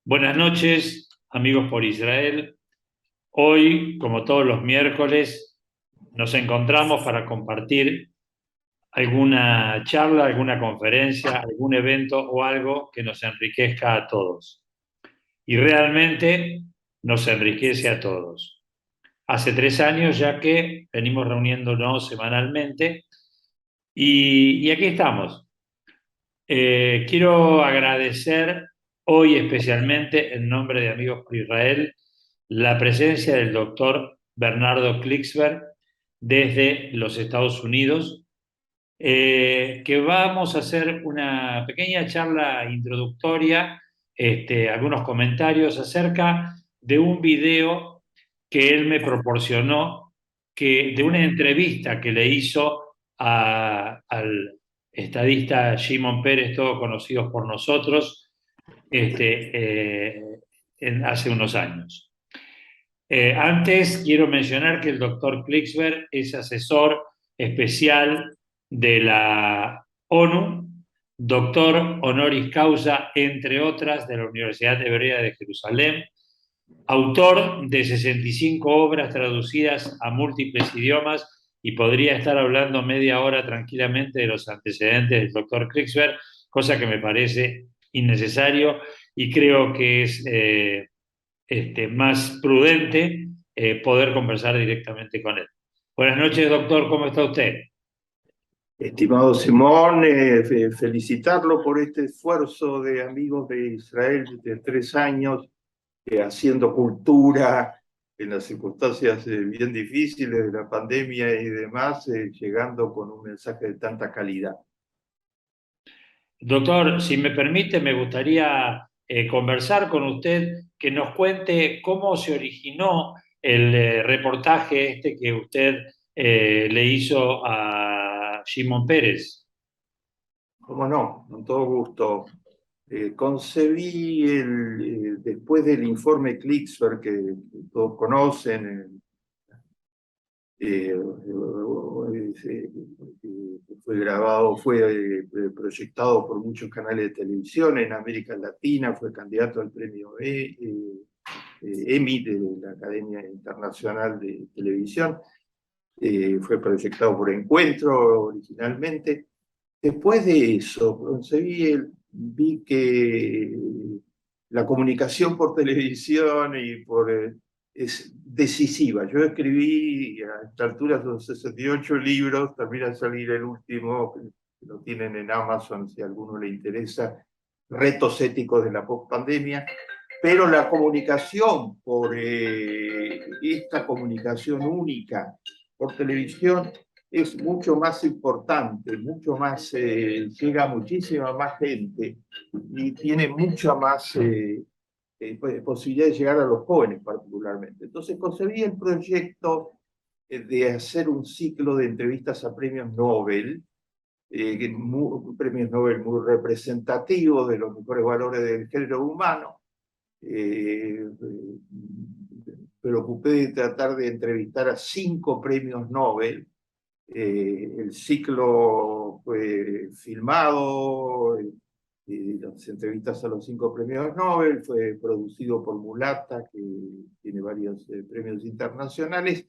Buenas noches, amigos por Israel. Hoy, como todos los miércoles, nos encontramos para compartir alguna charla, alguna conferencia, algún evento o algo que nos enriquezca a todos. Y realmente nos enriquece a todos. Hace 3 años ya que venimos reuniéndonos semanalmente y aquí estamos. Quiero agradecer hoy especialmente en nombre de Amigos por Israel la presencia del doctor Bernardo Klicksberg desde los Estados Unidos, que vamos a hacer una pequeña charla introductoria, algunos comentarios acerca de un video que él me proporcionó, de una entrevista que le hizo al estadista Shimon Peres, todos conocidos por nosotros, hace unos años. Antes quiero mencionar que el doctor Klicksberg es asesor especial de la ONU, doctor honoris causa, entre otras, de la Universidad Hebrea de Jerusalén, autor de 65 obras traducidas a múltiples idiomas, y podría estar hablando media hora tranquilamente de los antecedentes del doctor Klicksberg, cosa que me parece innecesario y creo que es más prudente poder conversar directamente con él. Buenas noches, doctor, ¿cómo está usted? Estimado Simón, felicitarlo por este esfuerzo de amigos de Israel de 3 años, haciendo cultura en las circunstancias bien difíciles de la pandemia y demás, llegando con un mensaje de tanta calidad. Doctor, si me permite, me gustaría conversar con usted, que nos cuente cómo se originó el reportaje que usted le hizo a Shimon Peres. ¿Cómo no? Con todo gusto. Concebí, después del informe Klicksberg que todos conocen, fue grabado, proyectado por muchos canales de televisión en América Latina, fue candidato al premio Emmy de la Academia Internacional de Televisión, fue proyectado por Encuentro originalmente. Después de eso, vi que la comunicación por televisión es decisiva. Yo escribí a esta altura son 68 libros, termina de salir el último, que lo tienen en Amazon si a alguno le interesa, Retos éticos de la post-pandemia, pero la comunicación esta comunicación única por televisión es mucho más importante, mucho más, llega a muchísima más gente y tiene mucha más posibilidad de llegar a los jóvenes particularmente. Entonces concebí el proyecto de hacer un ciclo de entrevistas a premios Nobel, premios Nobel muy representativos de los mejores valores del género humano. Preocupé de tratar de entrevistar a 5 premios Nobel. El ciclo fue filmado, las entrevistas a los 5 premios Nobel, fue producido por Mulata, que tiene varios premios internacionales,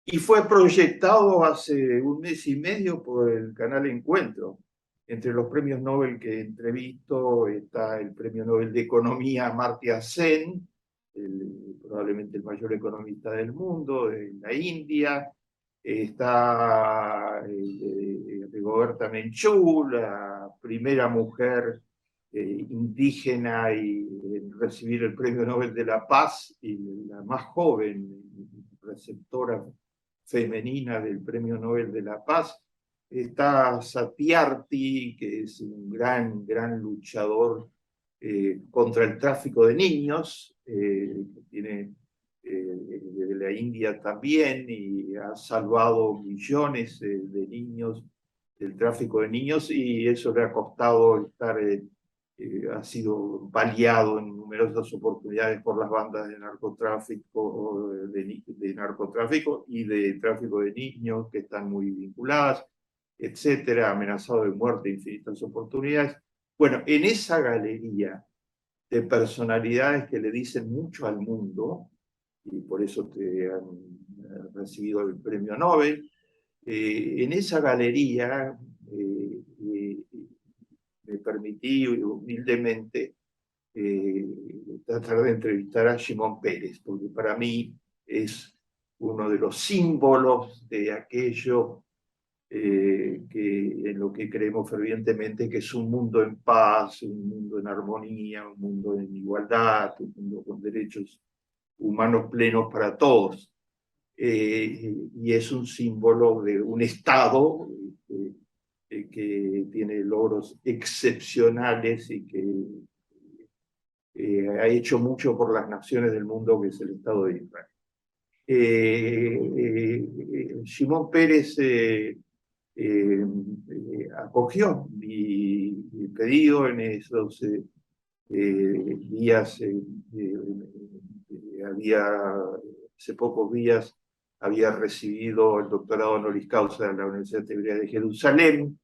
y fue proyectado hace un mes y medio por el canal Encuentro. Entre los premios Nobel que entrevisto está el premio Nobel de Economía Amartya Sen, probablemente el mayor economista del mundo, de la India. Está Rigoberta Menchú, la primera mujer indígena en recibir el Premio Nobel de la Paz y la más joven receptora femenina del Premio Nobel de la Paz. Está Satyarthi, que es un gran luchador contra el tráfico de niños, que tiene de la India también, y ha salvado millones de niños del tráfico de niños, y eso le ha costado estar, ha sido baleado en numerosas oportunidades por las bandas de narcotráfico, de narcotráfico y de tráfico de niños que están muy vinculadas, etcétera, amenazado de muerte en infinitas oportunidades. Bueno, en esa galería de personalidades que le dicen mucho al mundo, y por eso te han recibido el premio Nobel. En esa galería me permití humildemente tratar de entrevistar a Shimon Peres, porque para mí es uno de los símbolos de aquello en lo que creemos fervientemente, que es un mundo en paz, un mundo en armonía, un mundo en igualdad, un mundo con derechos humanos plenos para todos. Y es un símbolo de un Estado que tiene logros excepcionales y que ha hecho mucho por las naciones del mundo, que es el Estado de Israel. Shimon Peres acogió mi pedido en esos días. Hace pocos días había recibido el doctorado honoris causa de la Universidad Hebrea de Jerusalén.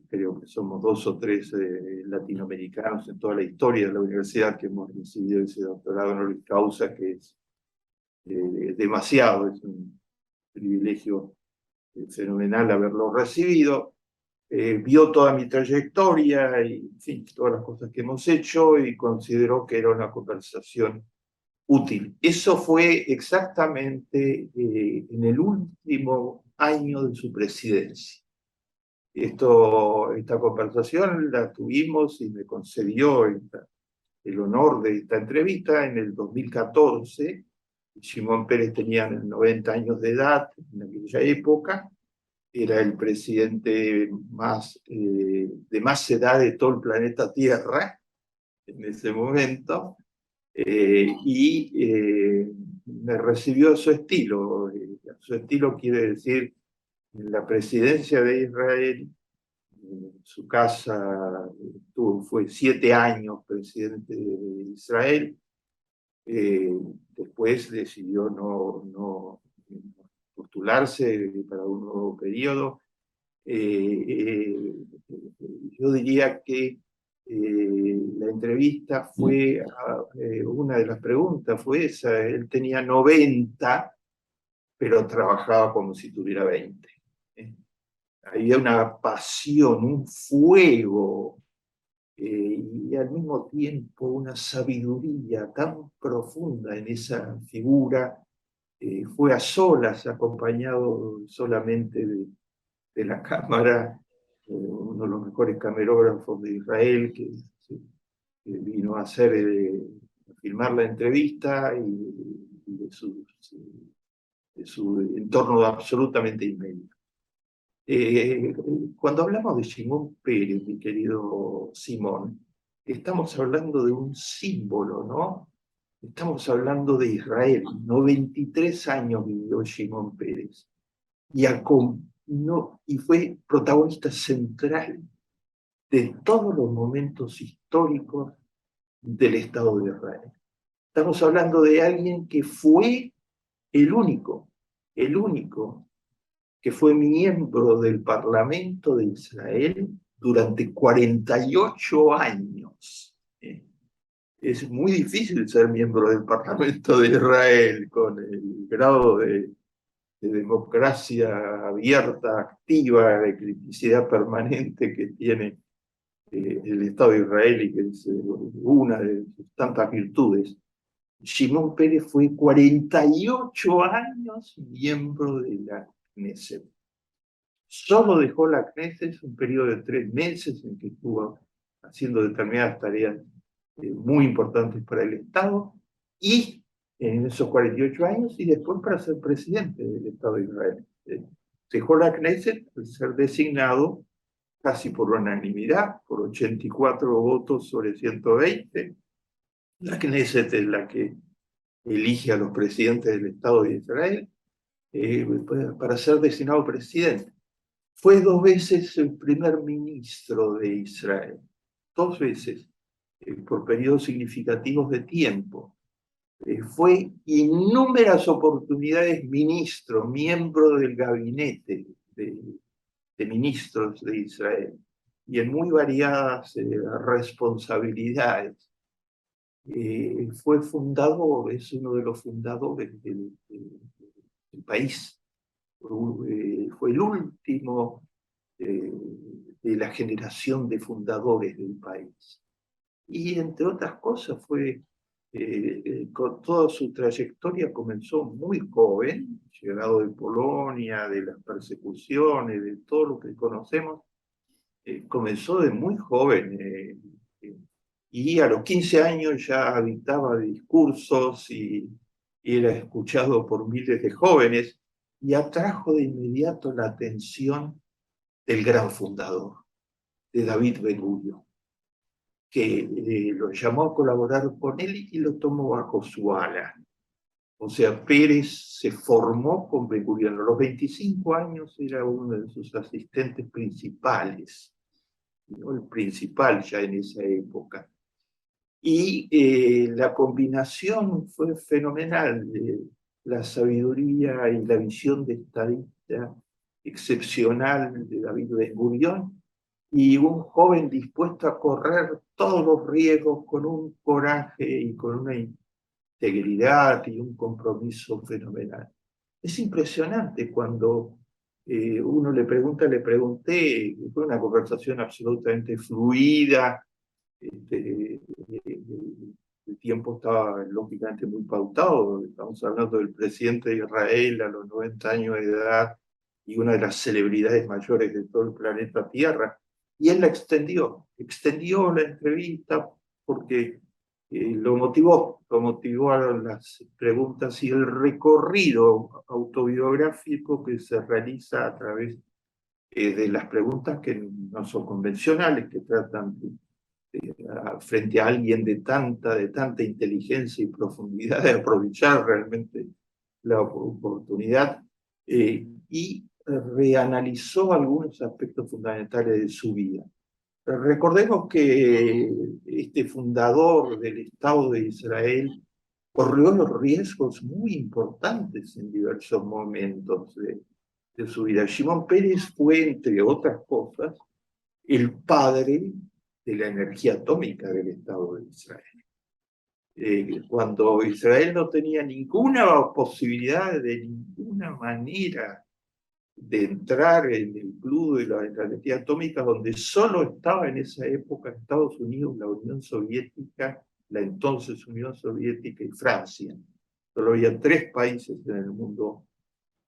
Creo que somos 2 o 3 latinoamericanos en toda la historia de la universidad que hemos recibido ese doctorado honoris causa, que es demasiado, es un privilegio fenomenal haberlo recibido. Vio toda mi trayectoria y, en fin, todas las cosas que hemos hecho, y consideró que era una conversación útil. Eso fue exactamente en el último año de su presidencia. Esta conversación la tuvimos y me concedió el honor de esta entrevista en el 2014. Shimon Peres tenía 90 años de edad en aquella época, era el presidente de más edad de todo el planeta Tierra en ese momento, y me recibió a su estilo. Su estilo quiere decir, en la presidencia de Israel, su casa, fue 7 años presidente de Israel. Después decidió no postularse para un nuevo periodo. Yo diría que la entrevista fue, una de las preguntas fue esa. Él tenía 90, pero trabajaba como si tuviera 20. Había una pasión, un fuego, y al mismo tiempo una sabiduría tan profunda en esa figura. Fue a solas, acompañado solamente de la cámara, uno de los mejores camarógrafos de Israel, que vino a filmar la entrevista, y de su entorno absolutamente inmediato. Cuando hablamos de Shimon Peres, mi querido Simón, estamos hablando de un símbolo, ¿no? Estamos hablando de Israel. 93 años vivió Shimon Peres y fue protagonista central de todos los momentos históricos del Estado de Israel. Estamos hablando de alguien que fue el único que fue miembro del Parlamento de Israel durante 48 años. Es muy difícil ser miembro del Parlamento de Israel con el grado de democracia abierta, activa, de criticidad permanente que tiene el Estado de Israel, y que es una de sus tantas virtudes. Shimon Peres fue 48 años miembro de la Knesset. Solo dejó la Knesset un periodo de 3 meses en que estuvo haciendo determinadas tareas muy importantes para el Estado, y en esos 48 años, y después para ser presidente del Estado de Israel. Dejó la Knesset al ser designado casi por unanimidad, por 84 votos sobre 120. La Knesset es la que elige a los presidentes del Estado de Israel, para ser designado presidente. Fue 2 veces el primer ministro de Israel, 2 veces, por periodos significativos de tiempo. Fue innúmeras oportunidades ministro, miembro del gabinete de ministros de Israel. y en muy variadas responsabilidades. Fue fundador, es uno de los fundadores del país. Fue el último de la generación de fundadores del país. Y entre otras cosas con toda su trayectoria comenzó muy joven, llegado de Polonia, de las persecuciones, de todo lo que conocemos, comenzó de muy joven y a los 15 años ya dictaba discursos y era escuchado por miles de jóvenes y atrajo de inmediato la atención del gran fundador, de David Ben-Gurión, que lo llamó a colaborar con él y lo tomó bajo su ala. O sea, Pérez se formó con Ben-Gurión. A los 25 años era uno de sus asistentes principales, ¿no? El principal ya en esa época. Y la combinación fue fenomenal, la sabiduría y la visión de estadista excepcional de David Ben-Gurión, y un joven dispuesto a correr todos los riesgos con un coraje y con una integridad y un compromiso fenomenal. Es impresionante cuando uno le pregunté, fue una conversación absolutamente fluida, el tiempo estaba lógicamente muy pautado, estamos hablando del presidente de Israel a los 90 años de edad y una de las celebridades mayores de todo el planeta Tierra, y él la extendió la entrevista porque lo motivó a las preguntas y el recorrido autobiográfico que se realiza a través de las preguntas que no son convencionales, que tratan frente a alguien de tanta inteligencia y profundidad, de aprovechar realmente la oportunidad, y reanalizó algunos aspectos fundamentales de su vida. Recordemos que este fundador del Estado de Israel corrió los riesgos muy importantes en diversos momentos de su vida. Shimon Peres fue, entre otras cosas, el padre de la energía atómica del Estado de Israel. Cuando Israel no tenía ninguna posibilidad de ninguna manera de entrar en el club de la energía atómica, donde solo estaba en esa época Estados Unidos, la Unión Soviética, la entonces Unión Soviética y Francia. Solo había 3 países en el mundo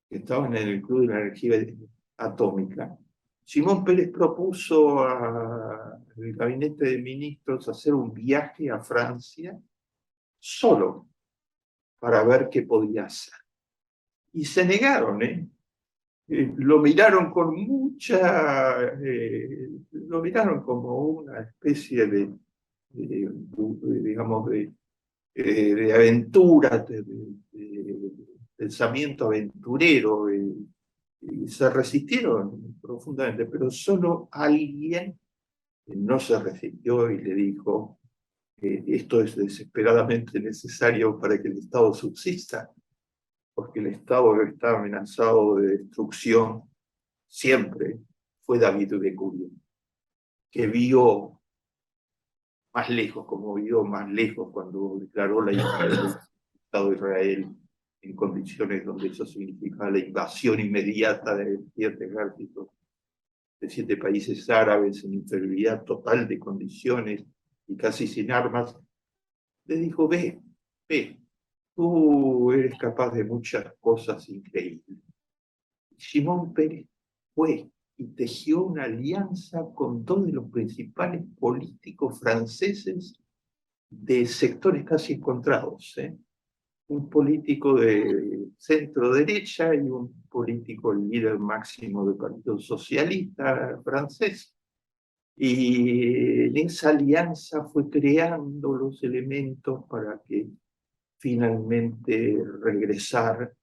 que estaban en el club de la energía atómica. Shimon Peres propuso al gabinete de ministros hacer un viaje a Francia solo para ver qué podía hacer. Y se negaron, lo miraron con lo miraron como una especie digamos, de aventura, de pensamiento aventurero, y se resistieron profundamente, pero solo alguien no se resistió y le dijo que esto es desesperadamente necesario para que el Estado subsista, porque el Estado está amenazado de destrucción siempre. Fue David Ben-Gurión, que vio más lejos, como vio más lejos cuando declaró la independencia del Estado de Israel en condiciones donde eso significaba la invasión inmediata de 7 ejércitos de 7 países árabes en inferioridad total de condiciones y casi sin armas. Le dijo, ve, tú eres capaz de muchas cosas increíbles. Shimon Peres fue y tejió una alianza con 2 de los principales políticos franceses de sectores casi encontrados, un político de centro derecha y un político líder máximo del Partido Socialista francés. Y en esa alianza fue creando los elementos para que finalmente regresar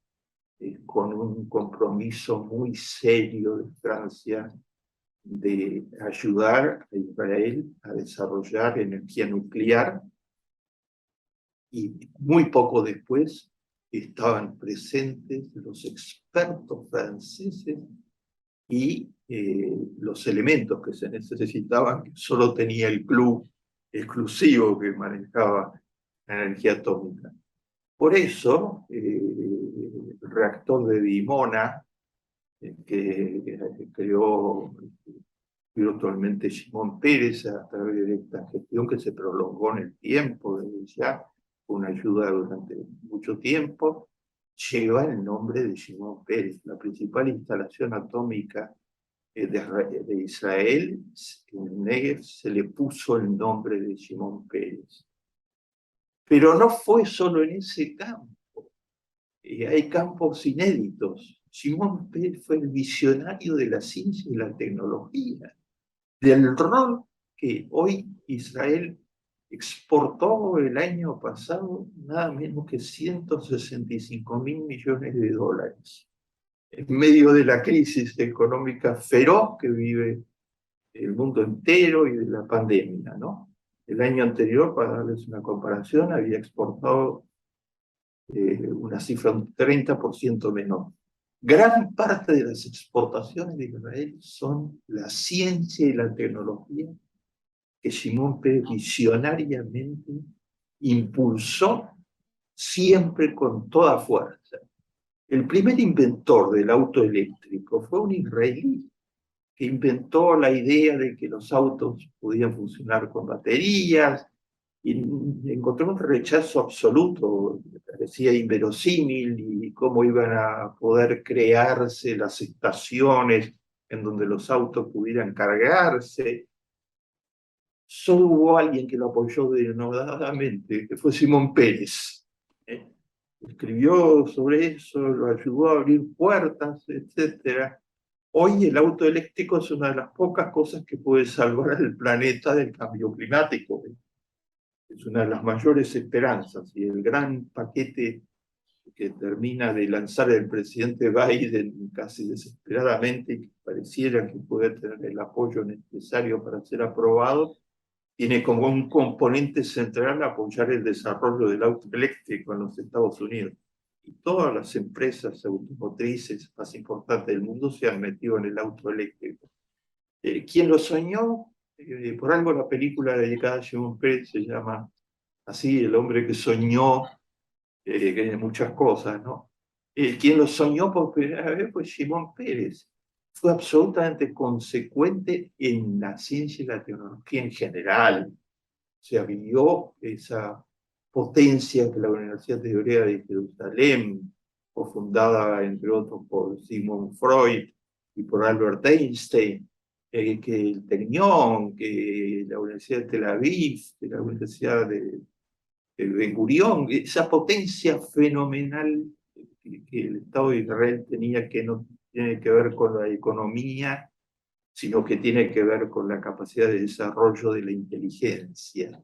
con un compromiso muy serio de Francia de ayudar a Israel a desarrollar energía nuclear, y muy poco después estaban presentes los expertos franceses y los elementos que se necesitaban, que solo tenía el club exclusivo que manejaba la energía atómica. Por eso, el reactor de Dimona, que creó virtualmente Shimon Peres a través de esta gestión que se prolongó en el tiempo, desde ya, con ayuda durante mucho tiempo, lleva el nombre de Shimon Peres, la principal instalación atómica de Israel. En el Negev se le puso el nombre de Shimon Peres. Pero no fue solo en ese campo, hay campos inéditos. Shimon Peres fue el visionario de la ciencia y la tecnología, del rol que hoy Israel exportó el año pasado nada menos que 165.000 millones de dólares, en medio de la crisis económica feroz que vive el mundo entero y de la pandemia, ¿no? El año anterior, para darles una comparación, había exportado una cifra un 30% menor. Gran parte de las exportaciones de Israel son la ciencia y la tecnología que Shimon Peres visionariamente impulsó siempre con toda fuerza. El primer inventor del auto eléctrico fue un israelí que inventó la idea de que los autos podían funcionar con baterías, y encontró un rechazo absoluto, me parecía inverosímil, y cómo iban a poder crearse las estaciones en donde los autos pudieran cargarse. Solo hubo alguien que lo apoyó denodadamente, que fue Simón Pérez. Escribió sobre eso, lo ayudó a abrir puertas, etc. Hoy el auto eléctrico es una de las pocas cosas que puede salvar al planeta del cambio climático. Es una de las mayores esperanzas, y el gran paquete que termina de lanzar el presidente Biden casi desesperadamente, que pareciera que puede tener el apoyo necesario para ser aprobado, tiene como un componente central apoyar el desarrollo del auto eléctrico en los Estados Unidos. Y todas las empresas automotrices más importantes del mundo se han metido en el auto eléctrico. ¿Quién lo soñó? Por algo la película dedicada a Shimon Peres se llama así, El hombre que soñó muchas cosas, ¿no? Quien lo soñó por primera vez fue Shimon Peres. Fue absolutamente consecuente en la ciencia y la tecnología en general. O sea, vio esa potencia que la Universidad Hebrea de Jerusalén, fundada entre otros por Sigmund Freud y por Albert Einstein, que el Technion, que la Universidad de Tel Aviv, que la Universidad de Ben Gurión, esa potencia fenomenal que el Estado de Israel tenía, que no tiene que ver con la economía, sino que tiene que ver con la capacidad de desarrollo de la inteligencia.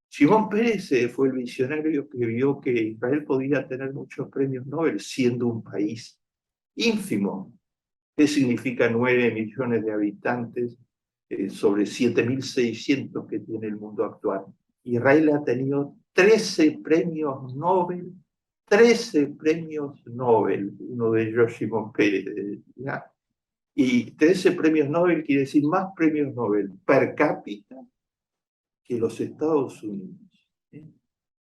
Shimon Peres fue el visionario que vio que Israel podía tener muchos premios Nobel siendo un país ínfimo. ¿Qué significa 9 millones de habitantes sobre 7.600 que tiene el mundo actual? Israel ha tenido 13 premios Nobel, 13 premios Nobel, uno de ellos Shimon Peres. ¿Ya? Y 13 premios Nobel quiere decir más premios Nobel per cápita que los Estados Unidos,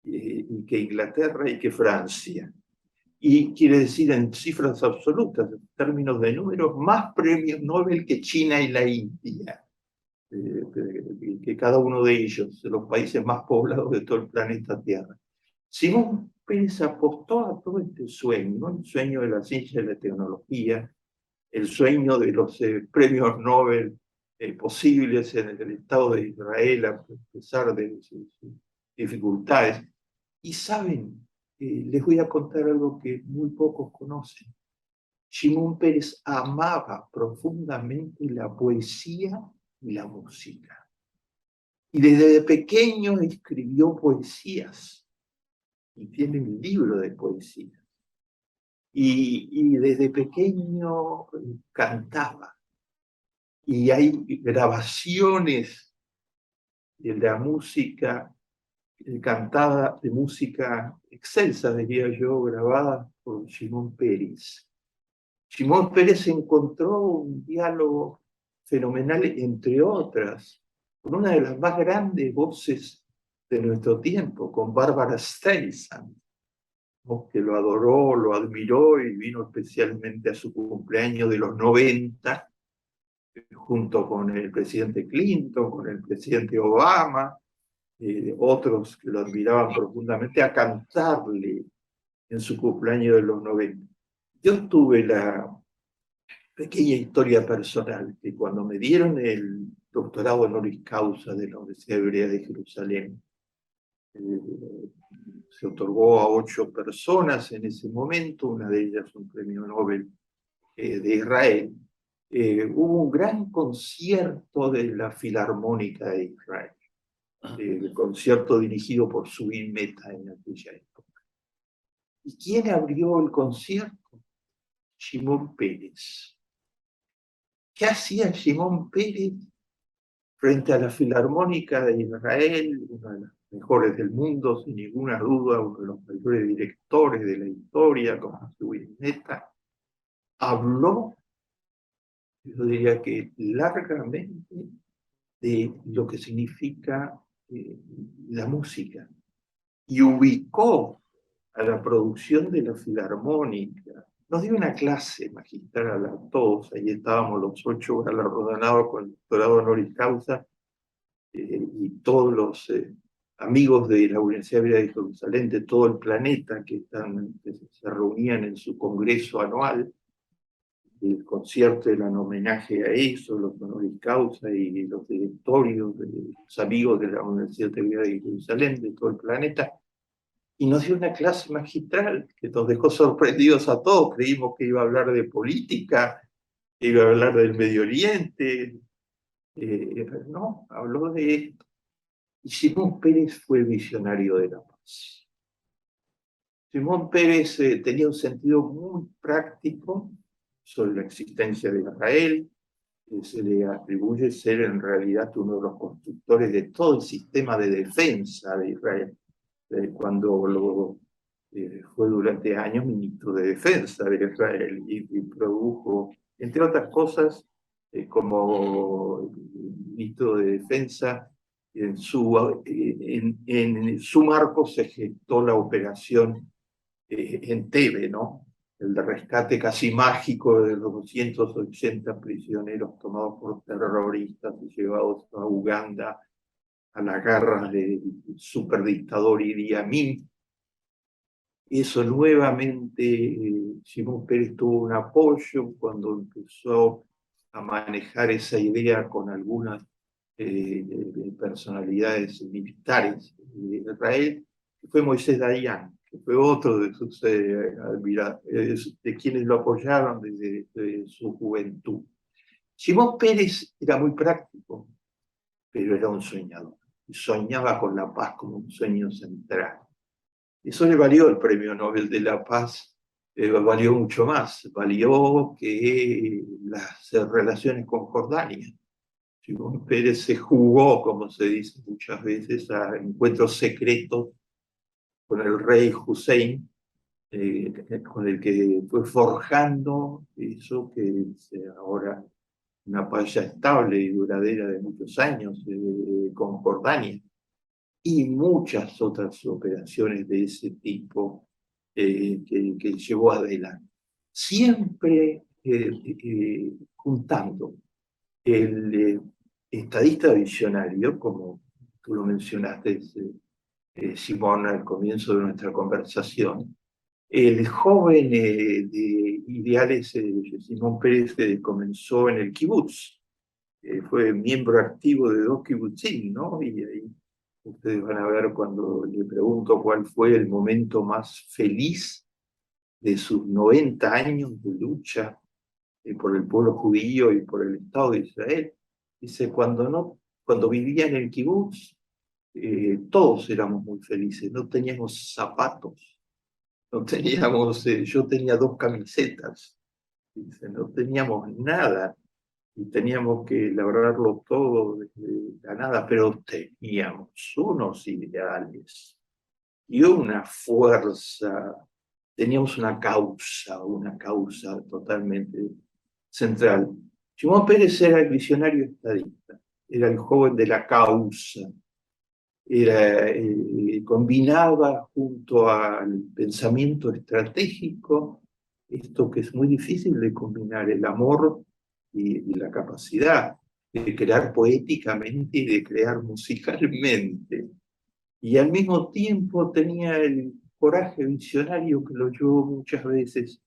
y que Inglaterra y que Francia. Y quiere decir en cifras absolutas, en términos de números, más premios Nobel que China y la India, que cada uno de ellos, de los países más poblados de todo el planeta Tierra. Simón Pérez apostó a todo este sueño, ¿no? El sueño de la ciencia y la tecnología, el sueño de los premios Nobel posibles en el Estado de Israel, a pesar de sus dificultades. Y saben, les voy a contar algo que muy pocos conocen. Shimon Peres amaba profundamente la poesía y la música. Y desde pequeño escribió poesías, y tiene un libro de poesía. Y desde pequeño cantaba. Y hay grabaciones de la música cantada, de música excelsa, diría yo, grabada por Shimon Peres. Simón Pérez encontró un diálogo fenomenal, entre otras, con una de las más grandes voces de nuestro tiempo, con Bárbara Streisand, ¿no? Que lo adoró, lo admiró y vino especialmente a su cumpleaños de los 90, junto con el presidente Clinton, con el presidente Obama, otros que lo admiraban profundamente, a cantarle en su cumpleaños de los 90. Yo tuve la pequeña historia personal, que cuando me dieron el doctorado honoris causa de la Universidad Hebrea de Jerusalén, eh, se otorgó a 8 personas en ese momento, una de ellas un premio Nobel de Israel. Hubo un gran concierto de la Filarmónica de Israel, el concierto dirigido por Zvi Mehta en aquella época. ¿Y quién abrió el concierto? Shimon Peres. ¿Qué hacía Shimon Peres frente a la Filarmónica de Israel, una de las mejores del mundo, sin ninguna duda, uno de los mayores directores de la historia, como Zvi Mehta? Habló, yo diría que largamente, de lo que significa la música, y ubicó a la producción de la Filarmónica. Nos dio una clase magistral a todos, ahí estábamos los 8 galardonados con el doctorado honoris causa, y todos los amigos de la Universidad Hebrea de Jerusalén, de todo el planeta, que se reunían en su congreso anual. El concierto era un homenaje a eso, los honoris causa y los directorios, de los amigos de la Universidad Hebrea de Jerusalén, de todo el planeta. Y nos dio una clase magistral que nos dejó sorprendidos a todos. Creímos que iba a hablar de política, que iba a hablar del Medio Oriente. No, habló de esto. Y Simón Pérez fue el visionario de la paz. Simón Pérez tenía un sentido muy práctico sobre la existencia de Israel. Se le atribuye ser en realidad uno de los constructores de todo el sistema de defensa de Israel, cuando fue durante años ministro de Defensa de Israel y produjo, entre otras cosas, como ministro de Defensa, en su marco se gestó la operación Entebbe, ¿no? El de rescate casi mágico de los 280 prisioneros tomados por terroristas y llevados a Uganda a las garras del superdictador Idi Amin. Eso nuevamente, Simón Pérez tuvo un apoyo cuando empezó a manejar esa idea con algunas personalidades militares de Israel, que fue Moisés Dayan, que fue otro de sus de quienes lo apoyaron desde su juventud. Simón Pérez era muy práctico, pero era un soñador. Soñaba con la paz como un sueño central. Eso le valió el Premio Nobel de la Paz, valió mucho más, valió que las relaciones con Jordania. Simón Pérez se jugó, como se dice muchas veces, a encuentros secretos con el rey Hussein, con el que fue forjando eso que es ahora una paz estable y duradera de muchos años con Jordania, y muchas otras operaciones de ese tipo que llevó adelante. Siempre juntando el estadista visionario, como tú lo mencionaste, Simón, al comienzo de nuestra conversación, el joven de ideales Simón Pérez comenzó en el kibutz, fue miembro activo de 2 kibutzim, ¿no? Y ahí ustedes van a ver cuando le pregunto cuál fue el momento más feliz de sus 90 años de lucha por el pueblo judío y por el Estado de Israel. Dice, cuando vivía en el kibutz, todos éramos muy felices, no teníamos zapatos, no teníamos, yo tenía 2 camisetas, dice, no teníamos nada, y teníamos que labrarlo todo desde la nada, pero teníamos unos ideales y una fuerza teníamos una causa totalmente central. Shimon Peres era el visionario estadista, era el joven de la causa, combinaba junto al pensamiento estratégico esto que es muy difícil de combinar, el amor y la capacidad de crear poéticamente y de crear musicalmente. Y al mismo tiempo tenía el coraje visionario que lo llevó muchas veces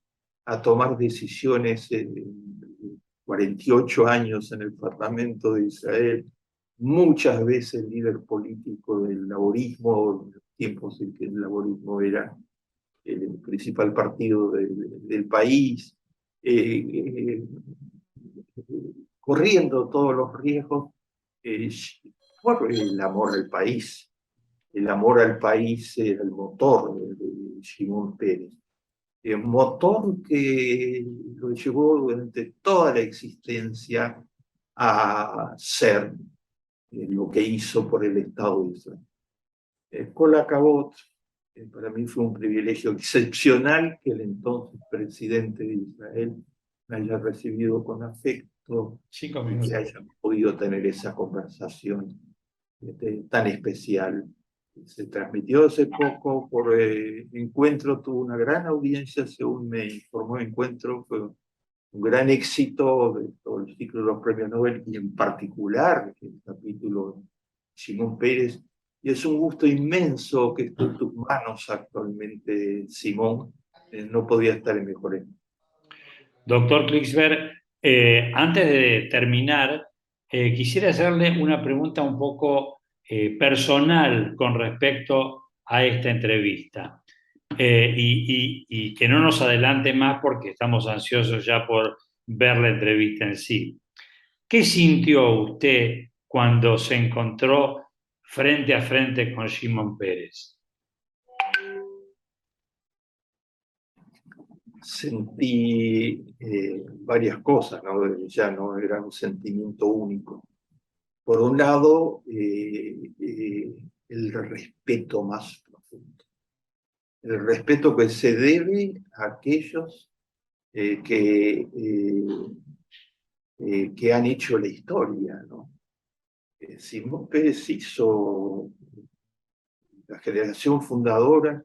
a tomar decisiones en 48 años en el Parlamento de Israel, muchas veces líder político del laborismo, en los tiempos en que el laborismo era el principal partido del país, eh, corriendo todos los riesgos eh, por el amor al país. El amor al país era el motor de Shimon Peres. Un motor que lo llevó durante toda la existencia a ser lo que hizo por el Estado de Israel. Kola Cabot, para mí fue un privilegio excepcional que el entonces presidente de Israel me haya recibido con afecto 5 y que minutos. haya podido tener esa conversación tan especial. Se transmitió hace poco por Encuentro, tuvo una gran audiencia, según me informó Encuentro, fue un gran éxito de todo el ciclo de los premios Nobel y en particular el capítulo Shimon Peres. Y es un gusto inmenso que esté en tus manos actualmente, Simón. No podía estar en mejores. Doctor Klicksberg, antes de terminar, quisiera hacerle una pregunta un poco personal con respecto a esta entrevista. Y que no nos adelante más porque estamos ansiosos ya por ver la entrevista en sí. ¿Qué sintió usted cuando se encontró frente a frente con Shimon Peres? Sentí varias cosas, ¿no? Ya no era un sentimiento único. Por un lado, el respeto más profundo, el respeto que se debe a aquellos que han hecho la historia, ¿no? Simón Pérez hizo la generación fundadora,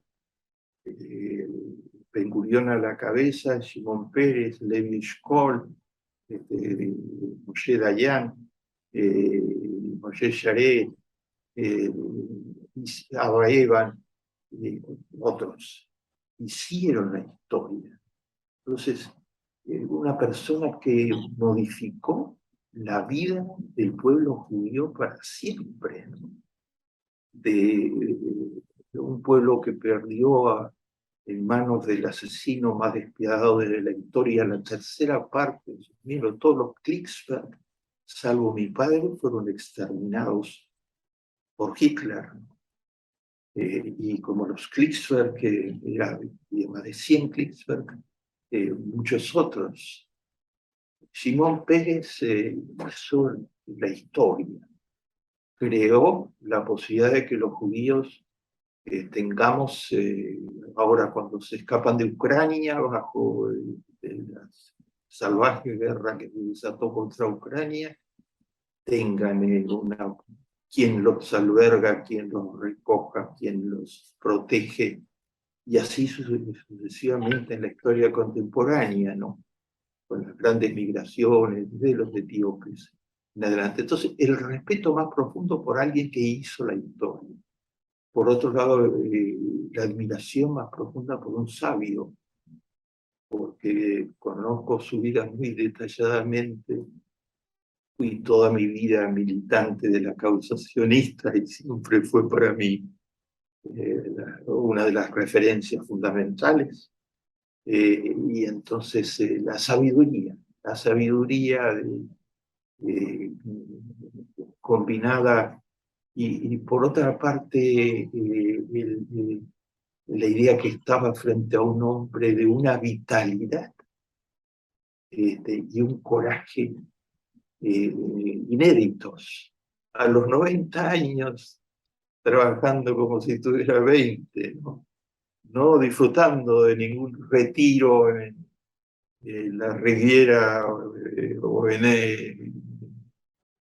Ben Gurión a la cabeza, Simón Pérez, Levi Eshkol, Moshe Dayan, Moshe Sharet, Abba Eban, otros, hicieron la historia. Entonces, una persona que modificó la vida del pueblo judío para siempre, ¿no? de un pueblo que perdió en manos del asesino más despiadado de la historia la tercera parte de sus miembros. Todos los Klicksberg, salvo mi padre, fueron exterminados por Hitler. Y como los Klicksberg, que era más de 100 Klicksberg, muchos otros. Shimon Peres hizo la historia, creó la posibilidad de que los judíos tengamos, ahora cuando se escapan de Ucrania, bajo la salvaje guerra que se desató contra Ucrania, tengan quien los alberga, quien los recoja, quien los protege, y así sucesivamente en la historia contemporánea, ¿no? Con las grandes migraciones de los etíopes en adelante. Entonces, el respeto más profundo por alguien que hizo la historia. Por otro lado, la admiración más profunda por un sabio, porque conozco su vida muy detalladamente. Fui toda mi vida militante de la causa sionista y siempre fue para mí una de las referencias fundamentales. Y entonces la sabiduría combinada y por otra parte la idea que estaba frente a un hombre de una vitalidad y un coraje inéditos. A los 90 años, trabajando como si tuviera 20, ¿no? no disfrutando de ningún retiro en la Riviera o en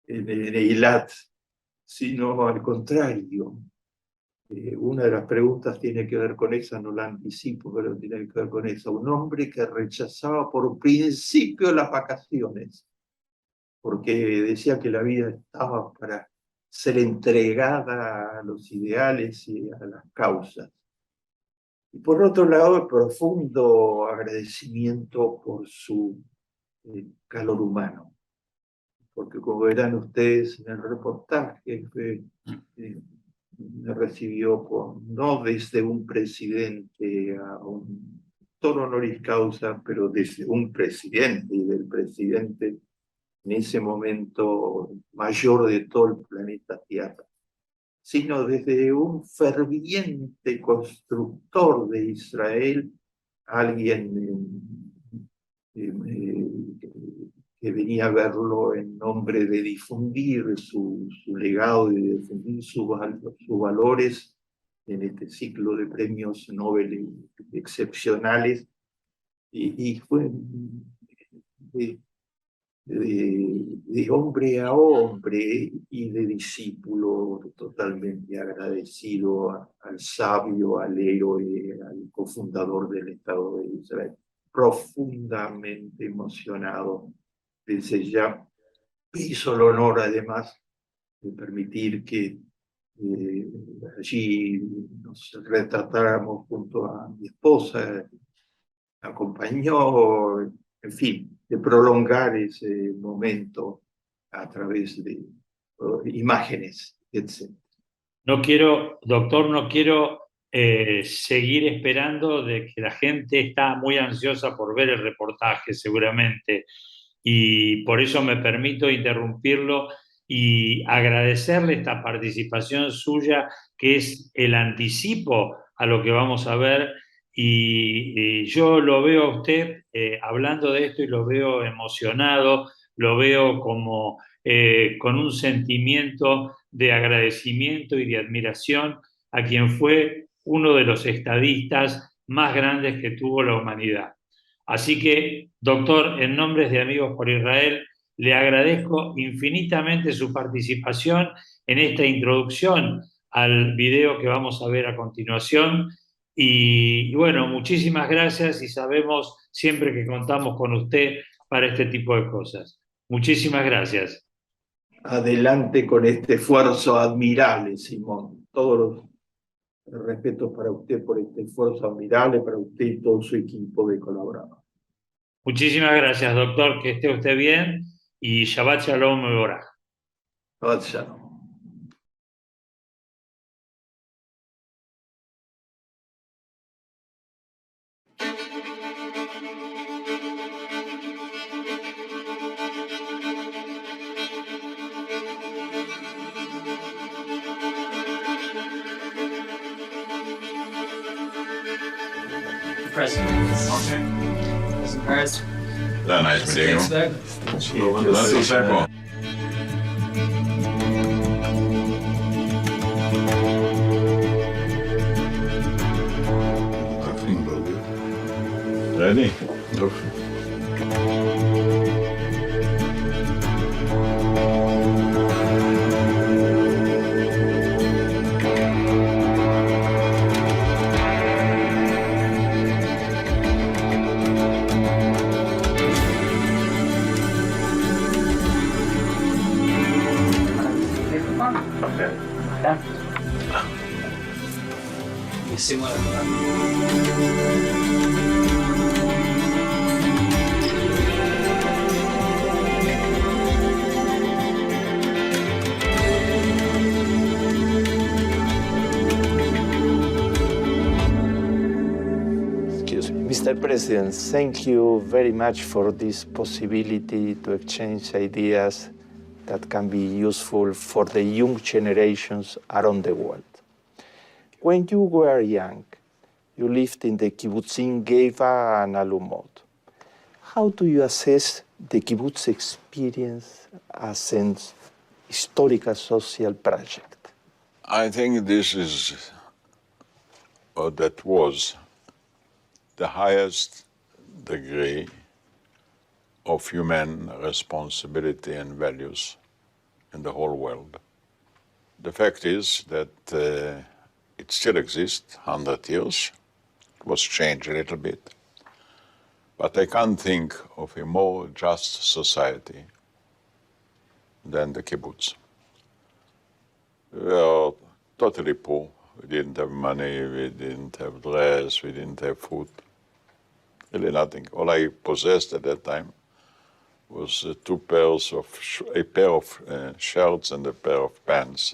Eilat, sino al contrario. Una de las preguntas tiene que ver con esa, no la anticipo, pero tiene que ver con esa. Un hombre que rechazaba por principio las vacaciones, porque decía que la vida estaba para ser entregada a los ideales y a las causas. Y por otro lado, el profundo agradecimiento por su calor humano, porque como verán ustedes en el reportaje, me recibió no desde un presidente a un doctor honoris causa, pero desde un presidente, y del presidente en ese momento mayor de todo el planeta Tierra, sino desde un ferviente constructor de Israel, alguien que venía a verlo en nombre de difundir su legado y de difundir sus valores en este ciclo de premios Nobel excepcionales, y fue de hombre a hombre y de discípulo totalmente agradecido al sabio, al héroe, al cofundador del Estado de Israel, profundamente emocionado. Desde ya hizo el honor, además, de permitir que allí nos retratáramos junto a mi esposa, acompañó, en fin, de prolongar ese momento a través de imágenes, etc. No quiero, doctor, no quiero seguir esperando de que la gente está muy ansiosa por ver el reportaje, seguramente, y por eso me permito interrumpirlo y agradecerle esta participación suya, que es el anticipo a lo que vamos a ver. Y yo lo veo a usted hablando de esto y lo veo emocionado, lo veo como con un sentimiento de agradecimiento y de admiración a quien fue uno de los estadistas más grandes que tuvo la humanidad. Así que, doctor, en nombre de Amigos por Israel, le agradezco infinitamente su participación en esta introducción al video que vamos a ver a continuación. Y bueno, muchísimas gracias, y sabemos siempre que contamos con usted para este tipo de cosas. Muchísimas gracias. Adelante con este esfuerzo admirable, Simón. Todos los respetos para usted por este esfuerzo admirable, para usted y todo su equipo de colaboradores. Muchísimas gracias, doctor. Que esté usted bien y Shabbat Shalom Mevorach. Shabbat Shalom. President. Okay. President Peres. Da, nice meeting you. Let's go. Ready? Go. Mr. President, thank you very much for this possibility to exchange ideas that can be useful for the young generations around the world. When you were young, you lived in the kibbutzim Geva and Alumot. How do you assess the kibbutz experience as an historical social project? I think this is, or that was, the highest degree of human responsibility and values in the whole world. The fact is that it still exists 100 years. It was changed a little bit. But I can't think of a more just society than the kibbutz. We were totally poor. We didn't have money, we didn't have dress, we didn't have food. Really nothing. All I possessed at that time was a pair of shirts and a pair of pants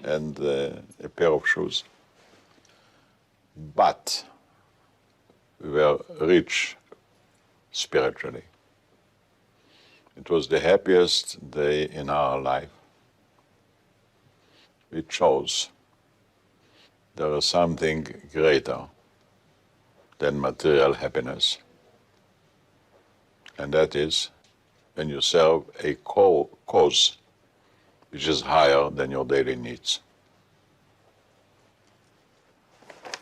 and a pair of shoes. But we were rich spiritually. It was the happiest day in our life. We chose there is something greater than material happiness. And that is when you serve a cause which is higher than your daily needs.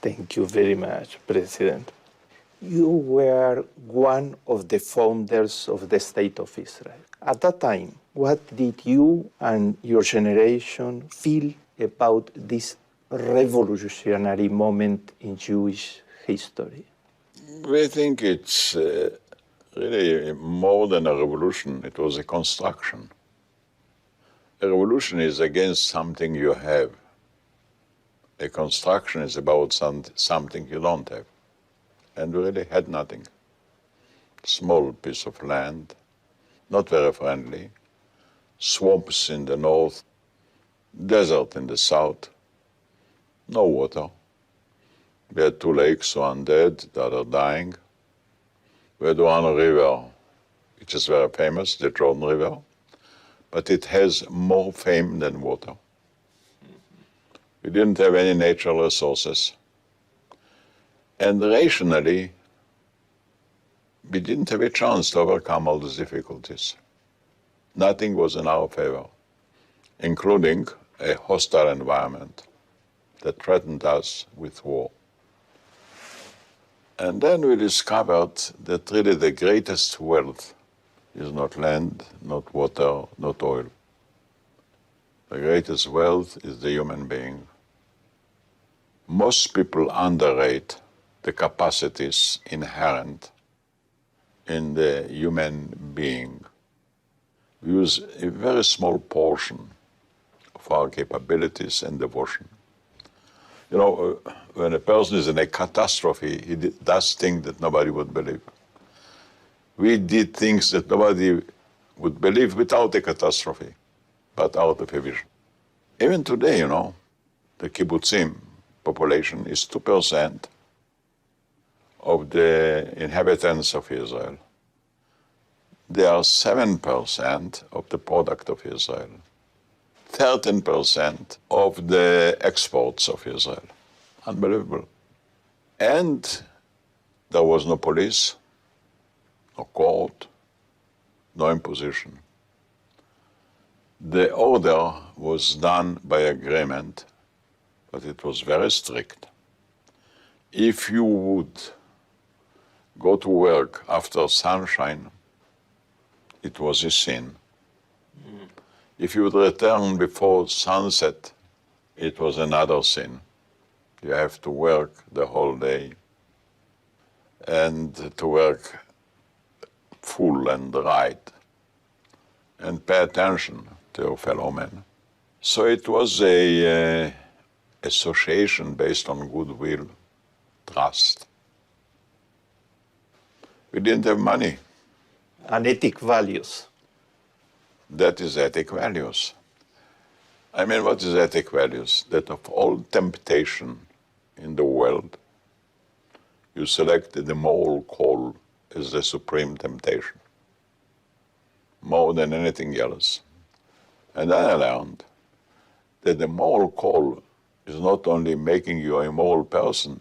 Thank you very much, President. You were one of the founders of the State of Israel. At that time, what did you and your generation feel about this revolutionary moment in Jewish history? We think it's really more than a revolution. It was a construction. A revolution is against something you have. A construction is about something you don't have. And we really had nothing. Small piece of land, not very friendly, swamps in the north, desert in the south, no water. We had 2 lakes, one dead, the other dying. We had one river, which is very famous, the Jordan River, but it has more fame than water. We didn't have any natural resources. And rationally, we didn't have a chance to overcome all these difficulties. Nothing was in our favor, including a hostile environment that threatened us with war. And then we discovered that really the greatest wealth is not land, not water, not oil. The greatest wealth is the human being. Most people underrate the capacities inherent in the human being. We use a very small portion of our capabilities and devotion. You know, when a person is in a catastrophe, he does things that nobody would believe. We did things that nobody would believe without a catastrophe, but out of a vision. Even today, you know, the kibbutzim population is 2% of the inhabitants of Israel. They are 7% of the product of Israel, 13% of the exports of Israel. Unbelievable. And there was no police, no court, no imposition. The order was done by agreement, but it was very strict. If you would go to work after sunshine, it was a sin. If you would return before sunset, it was another sin. You have to work the whole day and to work full and right and pay attention to your fellow men. So it was a association based on goodwill, trust. We didn't have money. And ethic values. That is ethic values. I mean, what is ethic values? That of all temptation in the world, you selected the moral call as the supreme temptation, more than anything else. And then I learned that the moral call is not only making you a moral person,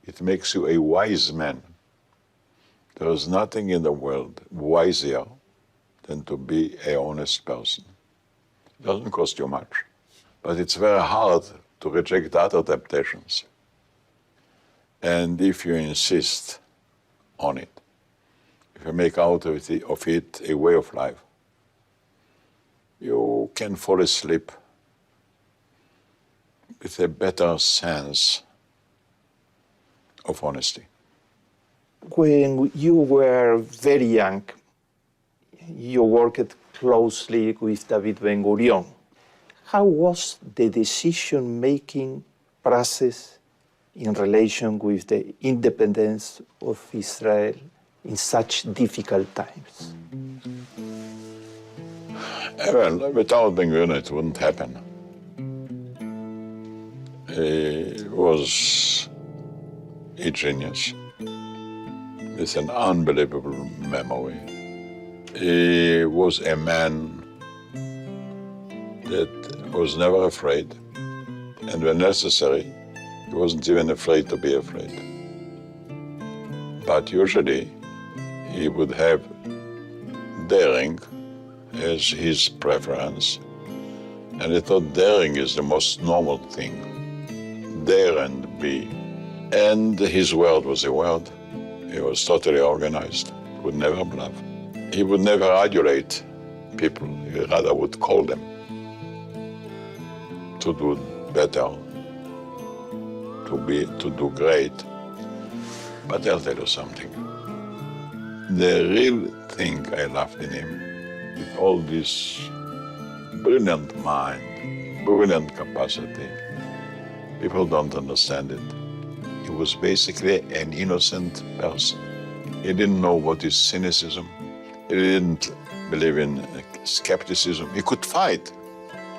it makes you a wise man. There is nothing in the world wiser than to be an honest person. It doesn't cost you much, but it's very hard to reject other temptations. And if you insist on it, if you make out of it a way of life, you can fall asleep with a better sense of honesty. When you were very young, you worked closely with David Ben-Gurion. How was the decision-making process in relation with the independence of Israel in such difficult times? Well, without Ben-Gurion, it wouldn't happen. He was a genius with an unbelievable memory. He was a man that was never afraid, and when necessary, he wasn't even afraid to be afraid. But usually, he would have daring as his preference, and I thought daring is the most normal thing. Dare and be. And his word was a word. He was totally organized, would never bluff. He would never adulate people, he rather would call them to do better, to do great. But I'll tell you something. The real thing I loved in him, with all this brilliant mind, brilliant capacity, people don't understand it. He was basically an innocent person. He didn't know what is cynicism. He didn't believe in skepticism. He could fight.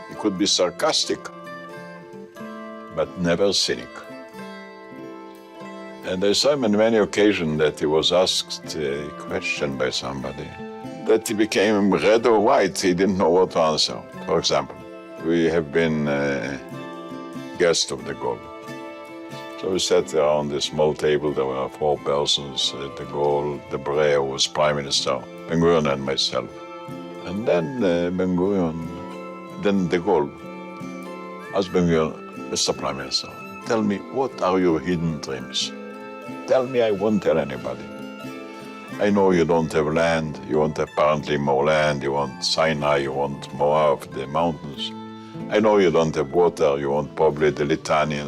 He could be sarcastic, but never cynic. And I saw him on many occasions that he was asked a question by somebody, that he became red or white. He didn't know what to answer. For example, we have been guests of de Gaulle. So we sat around this small table. There were 4 persons, de Gaulle, Debré, who was Prime Minister, Ben-Gurion and myself. And then then de Gaulle asked Ben-Gurion, Mr. Prime Minister, tell me, what are your hidden dreams? Tell me, I won't tell anybody. I know you don't have land, you want apparently more land, you want Sinai, you want more of the mountains. I know you don't have water, you want probably the litany.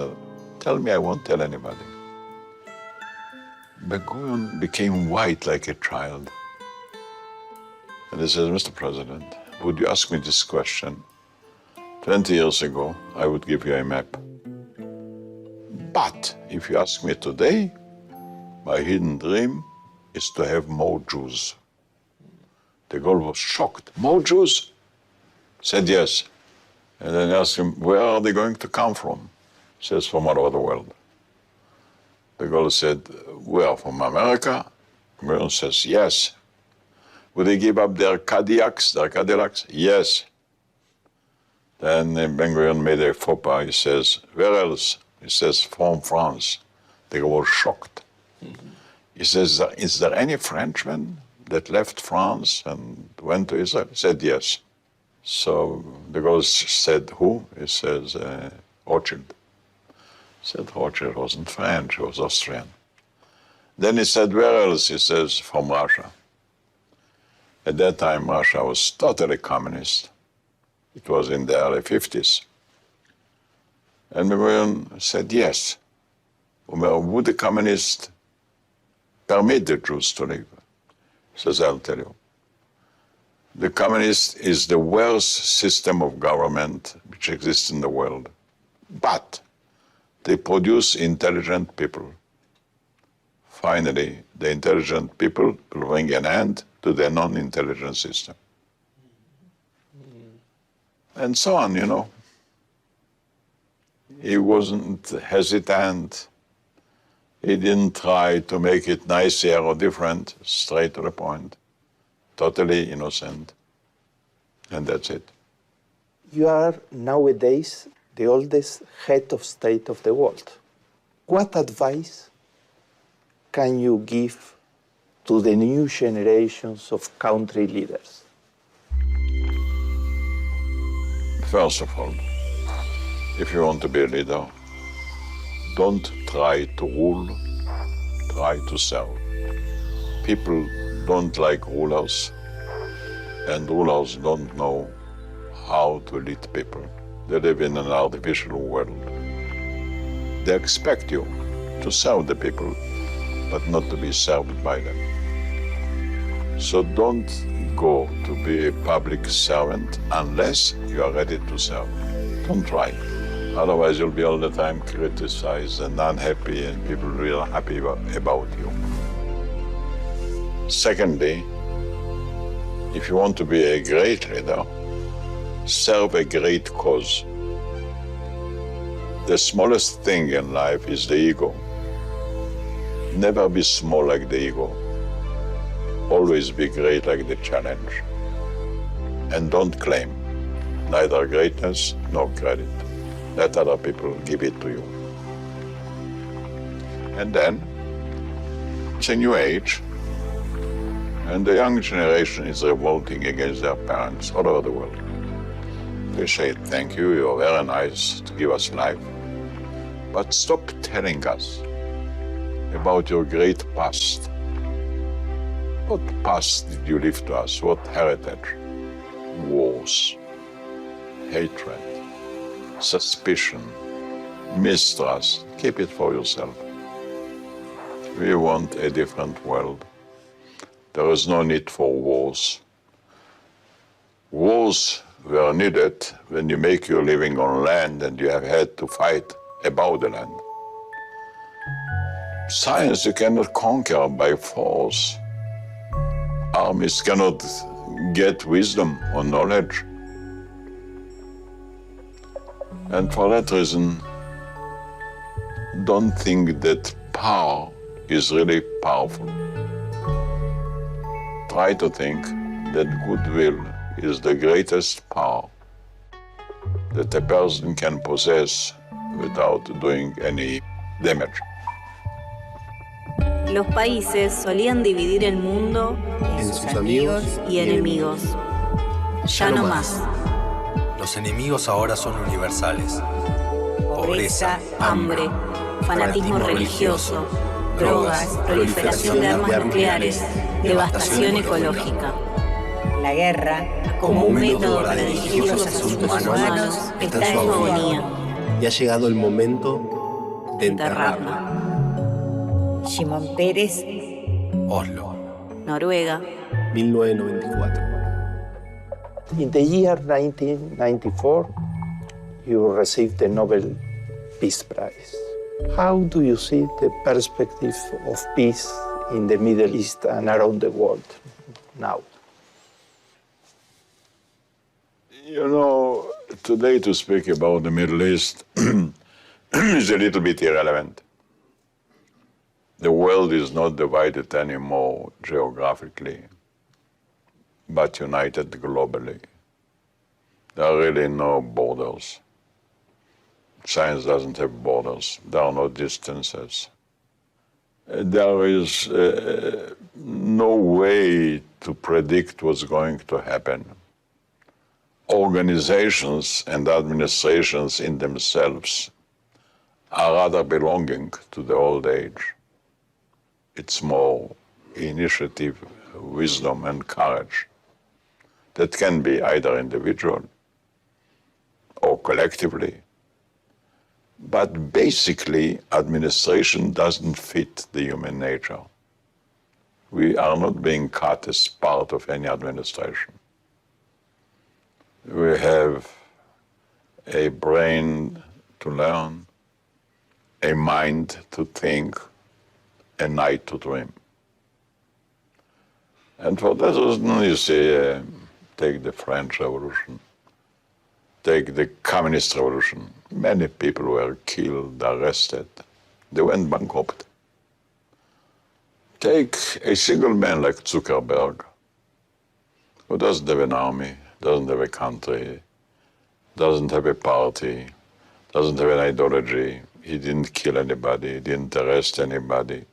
Tell me, I won't tell anybody. Ben-Gurion became white like a child. And he says, Mr. President, would you ask me this question 20 years ago, I would give you a map. But if you ask me today, my hidden dream is to have more Jews. De Gaulle was shocked. More Jews? Said yes. And then I asked him, where are they going to come from? He says, from all over the world. De Gaulle said, where, from America? Ben-Gurion says, yes. Would they give up their Cadillacs? Yes. Then Ben-Gurion made a faux pas. He says, where else? He says, from France. De Gaulle was shocked. Mm-hmm. He says, is there any Frenchman that left France and went to Israel? He said, yes. So de Gaulle said, who? He says, Rothschild. He said, Rothschild wasn't French, he was Austrian. Then he said, where else? He says, from Russia. At that time, Russia was totally communist. It was in the early 50s. And Ben-Gurion said, yes. Would the communists permit the Jews to live? He says, I'll tell you. The communist is the worst system of government which exists in the world. But they produce intelligent people. Finally, the intelligent people will bring an end to the non-intelligent system. And so on, you know. He wasn't hesitant. He didn't try to make it nicer or different, straight to the point. Totally innocent. And that's it. You are nowadays the oldest head of state of the world. What advice can you give to the new generations of country leaders? First of all, if you want to be a leader, don't try to rule, try to serve. People don't like rulers, and rulers don't know how to lead people. They live in an artificial world. They expect you to serve the people, but not to be served by them. So don't go to be a public servant unless you are ready to serve. Don't try. Otherwise, you'll be all the time criticized and unhappy, and people will be happy about you. Secondly, if you want to be a great leader, serve a great cause. The smallest thing in life is the ego. Never be small like the ego. Always be great like the challenge. And don't claim neither greatness nor credit. Let other people give it to you. And then, it's a new age, and the young generation is revolting against their parents all over the world. They say, thank you, you're very nice to give us life. But stop telling us about your great past. What past did you leave to us? What heritage? Wars, hatred, suspicion, mistrust. Keep it for yourself. We want a different world. There is no need for wars. Wars were needed when you make your living on land and you have had to fight about the land. Science you cannot conquer by force. Armies cannot get wisdom or knowledge. And for that reason, don't think that power is really powerful. Try to think that goodwill is the greatest power that a person can possess without doing any damage. Los países solían dividir el mundo en sus amigos y enemigos. Ya no más. Los enemigos ahora son universales. Pobreza, hambre, fanatismo religioso, drogas, proliferación de armas nucleares, devastación ecológica. La guerra, Como un método para dirigir los asuntos humanos, está en su agonía. Y ha llegado el momento de enterrarla. Shimon Peres, Oslo. Noruega. 1994. In the year 1994, you received the Nobel Peace Prize. How do you see the perspective of peace in the Middle East and around the world now? You know, today to speak about the Middle East is a little bit irrelevant. The world is not divided anymore geographically, but united globally. There are really no borders. Science doesn't have borders. There are no distances. There is no way to predict what's going to happen. Organizations and administrations in themselves are rather belonging to the old age. It's more initiative, wisdom, and courage that can be either individual or collectively. But basically, administration doesn't fit the human nature. We are not being cut as part of any administration. We have a brain to learn, a mind to think, a night to dream. And for that reason, you see, take the French Revolution, take the Communist Revolution. Many people were killed, arrested. They went bankrupt. Take a single man like Zuckerberg, who doesn't have an army, doesn't have a country, doesn't have a party, doesn't have an ideology. He didn't kill anybody, he didn't arrest anybody.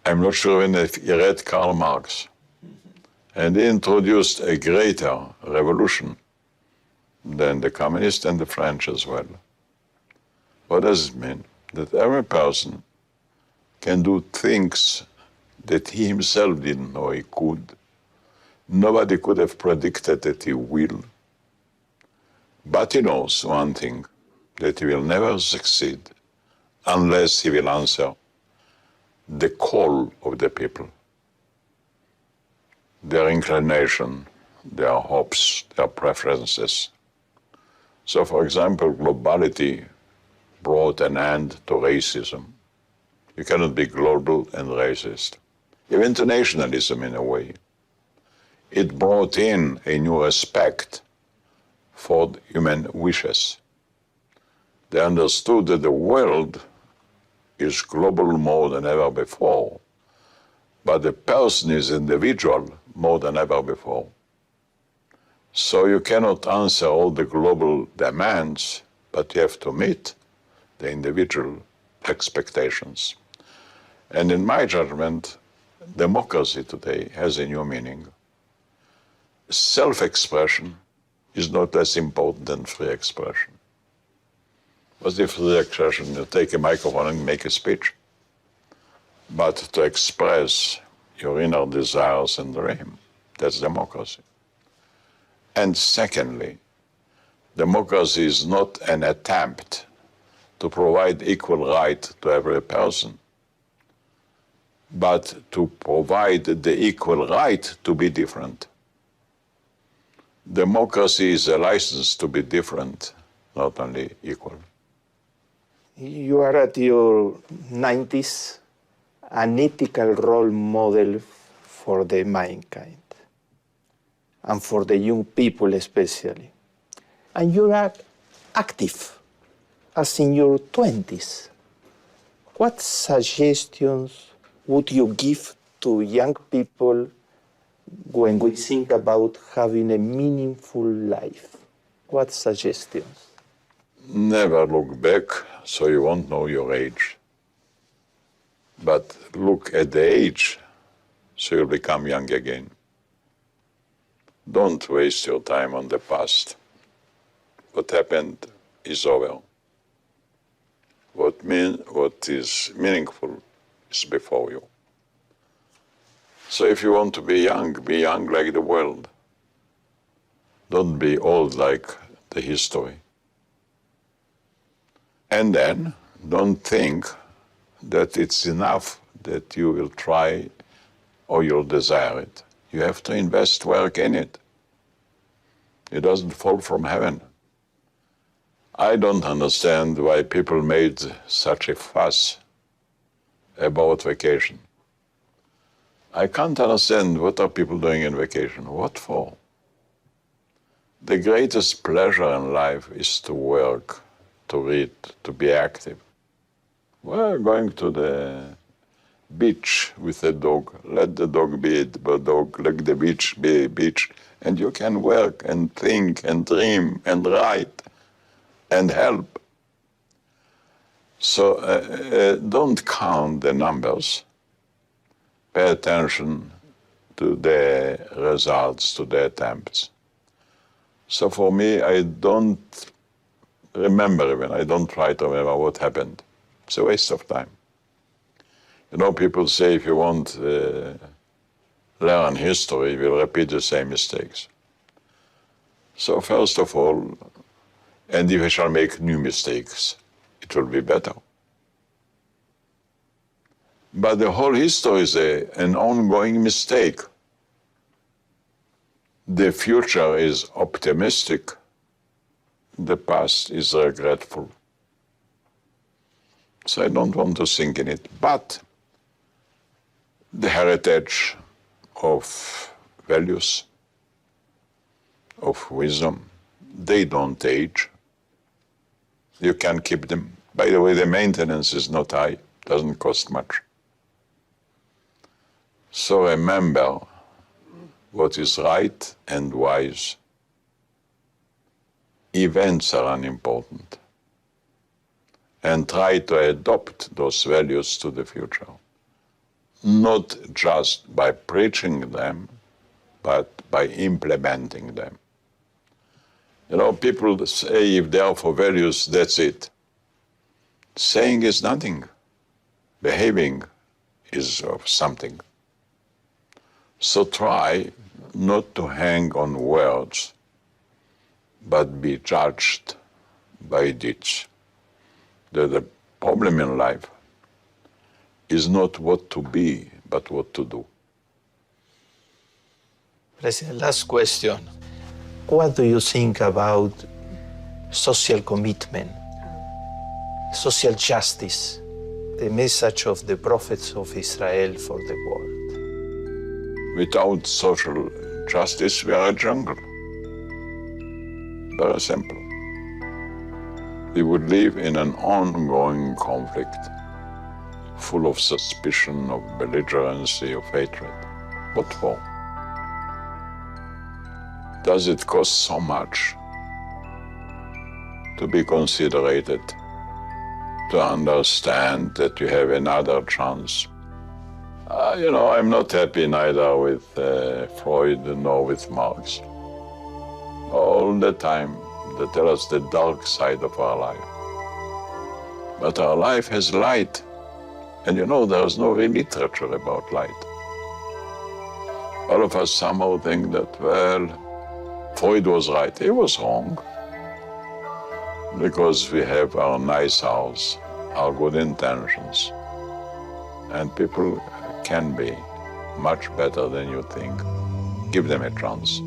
I'm not sure when he read Karl Marx. And he introduced a greater revolution than the communists and the French as well. What does it mean? that every person can do things that he himself didn't know he could. Nobody could have predicted that he will. But he knows one thing, that he will never succeed unless he will answer the call of the people, their inclination, their hopes, their preferences. So, for example, globality brought an end to racism. You cannot be global and racist. Even to nationalism in a way. It brought in a new respect for human wishes. They understood that the world is global more than ever before, but the person is individual more than ever before. So you cannot answer all the global demands, but you have to meet the individual expectations. And in my judgment, democracy today has a new meaning. Self-expression is not less important than free expression. What's the free expression? You take a microphone and make a speech. But to express your inner desires and dream, that's democracy. And secondly, democracy is not an attempt to provide equal right to every person, but to provide the equal right to be different. Democracy is a license to be different, not only equal. You are at your 90s, an ethical role model for the mankind, and for the young people especially. And you are active, as in your 20s. What suggestions would you give to young people when we think about having a meaningful life? What suggestions? Never look back, so you won't know your age. But look at the age, so you'll become young again. Don't waste your time on the past. What happened is over. What is meaningful is before you. So if you want to be young like the world. Don't be old like the history. And then don't think that it's enough that you will try or you'll desire it. You have to invest work in it. It doesn't fall from heaven. I don't understand why people made such a fuss about vacation. I can't understand what are people doing in vacation. What for? The greatest pleasure in life is to work, to read, to be active. We're going to the beach with a dog. Let the dog be a dog, let the beach be a beach, and you can work and think and dream and write and help. So don't count the numbers. Pay attention to the results, to the attempts. So for me, I don't remember even, I don't try to remember what happened. It's a waste of time. You know, people say if you want to learn history, we'll repeat the same mistakes. So first of all, and if we shall make new mistakes, it will be better. But the whole history is an ongoing mistake. The future is optimistic. The past is regretful. So I don't want to think in it. But the heritage of values, of wisdom, they don't age. You can keep them. By the way, the maintenance is not high, doesn't cost much. So remember what is right and wise. Events are unimportant. And try to adopt those values to the future. Not just by preaching them, but by implementing them. You know, people say if they are for values, that's it. Saying is nothing. Behaving is of something. So try not to hang on words, but be judged by deeds. The problem in life is not what to be, but what to do. President, last question. What do you think about social commitment, social justice, the message of the prophets of Israel for the world? Without social justice, we are a jungle. Very simple. We would live in an ongoing conflict, full of suspicion, of belligerency, of hatred. What for? Does it cost so much to be considerate, to understand that you have another chance? I'm not happy neither with Freud nor with Marx. All the time they tell us the dark side of our life. But our life has light. And there's no real literature about light. All of us somehow think that, well, Freud was right. He was wrong. Because we have our nice house, our good intentions. And people can be much better than you think. Give them a chance.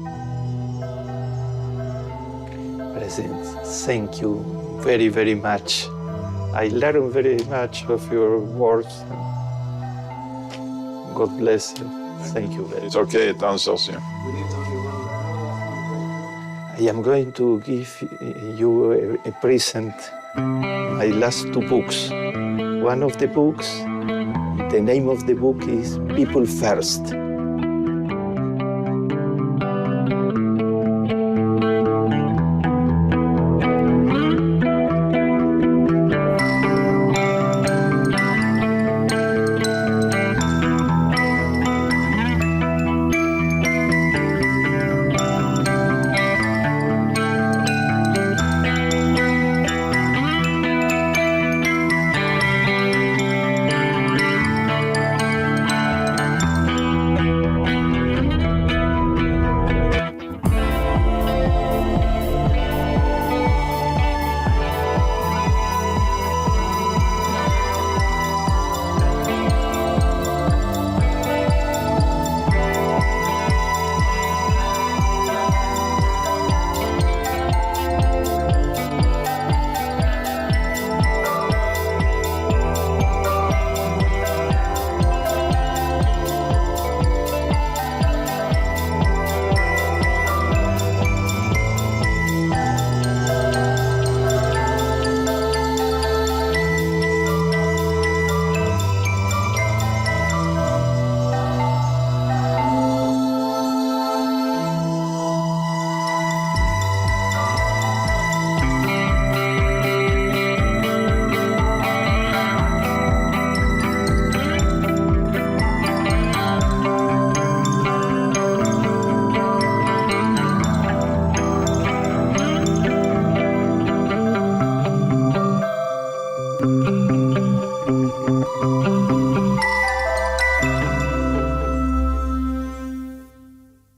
President, thank you very, very much. I learned very much of your words. God bless you. Thank you very much. It's okay, it answers you. I am going to give you a present, my last 2 books. One of the books, the name of the book is People First.